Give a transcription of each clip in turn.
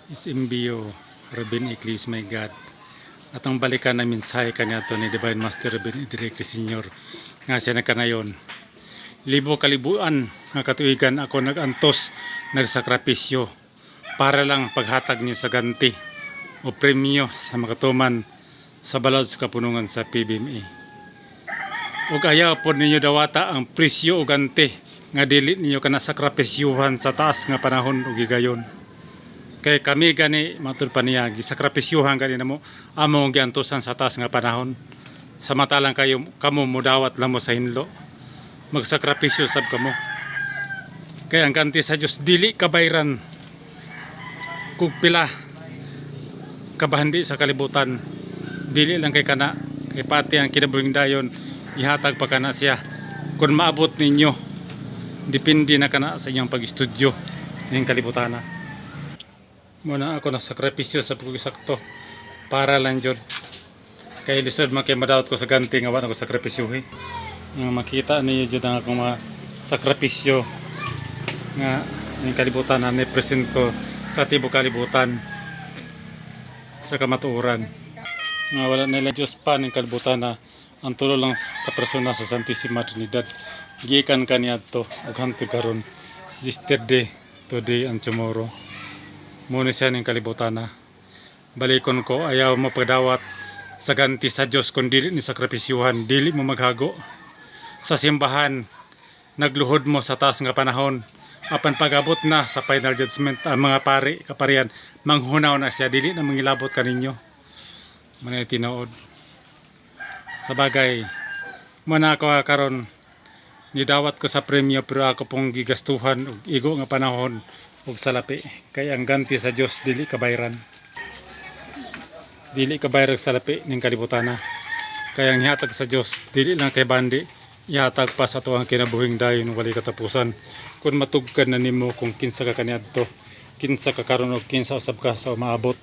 Isimbio Robin Eclis, my God. At ang balikan na mensahe kanya to ni Divine Master Robin Directly Senior nga siya nagkanayon. Libo kalibuan nga katuigan ako nagantos, nagsakripisyo para lang paghatag niyo sa ganti o premyo sa makatuman sa balod sa kapunungan sa PBMA. Ug ayaw po ninyo dawata ang presyo o ganti nga dili niyo kana sakripisyuhan sa taas nga panahon ug gigayon. Kay kami gani matud pa niya gisakripisyuhan gani namo among giantusan sa taas nga panahon. Samantalang kayo kamo mudawat lang mo sa hinlo. Magsakripisyo sab kamo. Kay ang ganti sa Dios dili kabayran kung pila kabahandi sa kalibutan. Dili lang kay kana, kay pati ang kinabuhing dayon ihatag pa kana siya kung maabot ninyo. Depende na kana sa inyong pag-estudyo ng kalibutan. Muna ako nasakripisyo sa pag-isakto para lang jud kay lisod man kay madawat ko sa ganti nga wala ko sakripisyohi. Nga makita niyo jud ang akong mga sakripisyo nga ng kalibutan na present ko sa tibuok kalibutan sa kamatuoran. Nga wala nila Diyos pa ng kalibutan na ang tulo lang ka persona sa Santissima Trinidad. Gikan kaniadto ug hangtod karon yesterday, today and tomorrow. Muna siya ng kalibutan na balikon ko ayaw mo pagdawat sa ganti sa Diyos kung dili ni sakripisyuhan, dili mo maghago sa simbahan, nagluhod mo sa taas nga panahon apan pagabot na sa final judgment ang mga pari kaparian manghunaw na siya, dili na mangilabot kaninyo manay tinuod sa bagay. Muna ako karon nidawat ko sa premyo pero ako pong gigastuhan og igo nga panahon ug salapi kay ang ganti sa Dios dili kabayran, dili kabayran salapi ning kalibutan. Kay ang ihatag sa Dios dili lang kay bandi, ihatag pa sa tuang kinabuhing dayon walay katapusan kun matugkad na nimo kung kinsa ka kaniadto, kinsa ka karon og kinsa usab ka sa maabot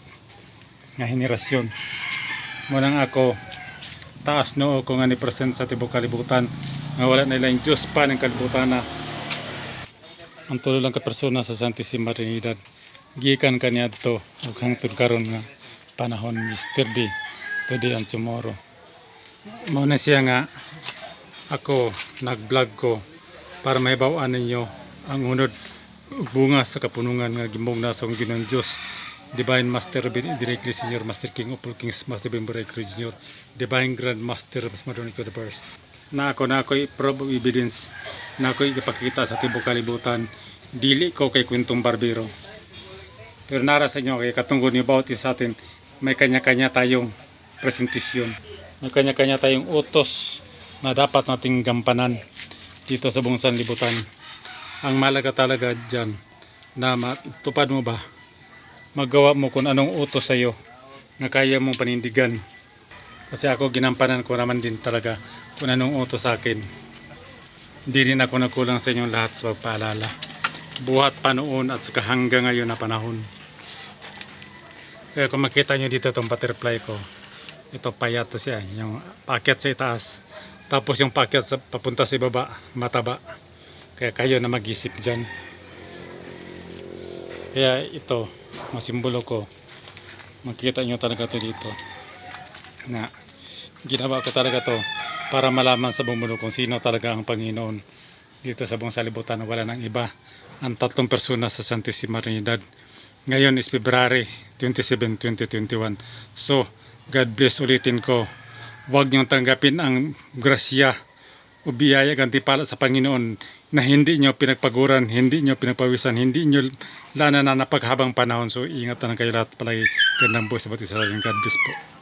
nga henerasyon. Munang ako taas noo ko nga ni present sa tibuok kalibutan nga wala na ilang Dios pa ning kalibutan. Ang tulo lang ka persona sa Santissima Trinidad gikan kaniadto ug hangtod karon nga panahon, yesterday, today and tomorrow. Mao na siya nga ako nag-vlog ko para mahibaw-an ninyo ang unod ug bunga sa kapunungan nga gimugna sa Ginoong Dios Divine Master Robin Directly Senior, Master King of all Kings, Master Bimboray Junior, Divine Grand Master of Madonico the First. Na ako'y proof of evidence na ako'y ipakita sa tibuok kalibutan, dili ko kay kwentong barbero. Pero nara sa inyo kay katungod ni bawat isa atin may kanya-kanya tayong presentasyon, may kanya-kanya tayong utos na dapat nating gampanan dito sa buong sanlibutan. Ang malaga talaga dyan na matupad mo ba, magawa mo kung anong utos sa iyo na kaya mong panindigan. Kasi ako ginampanan ko naman din talaga kung anong utos sa akin. Hindi rin ako nagkulang sa inyong lahat sa pagpaalala. Buhat pa noon at saka hanggang ngayon na panahon. Kaya kung makita nyo dito itong butterfly ko, ito payat to siya, yung pakyat sa itaas. Tapos yung pakyat sa, papunta sa baba, mataba. Kaya kayo na mag-isip dyan. Kaya ito, masimbolo ko. Makita nyo talaga to dito. Na ginawa ko talaga to para malaman sa buong mundo kung sino talaga ang Panginoon dito sa buong salibutan. Wala nang iba. Ang tatlong persona sa Santissima Trinidad. Ngayon is February 27, 2021. So, God bless ulitin ko. Huwag niyong tanggapin ang grasya o biyaya gantimpala sa Panginoon na hindi niyo pinagpaguran, hindi niyo pinagpawisan, hindi niyo lana na napaghabang panahon. So, ingat na kayo lahat palagi. Gandang buhay sa bawat isa. God bless po.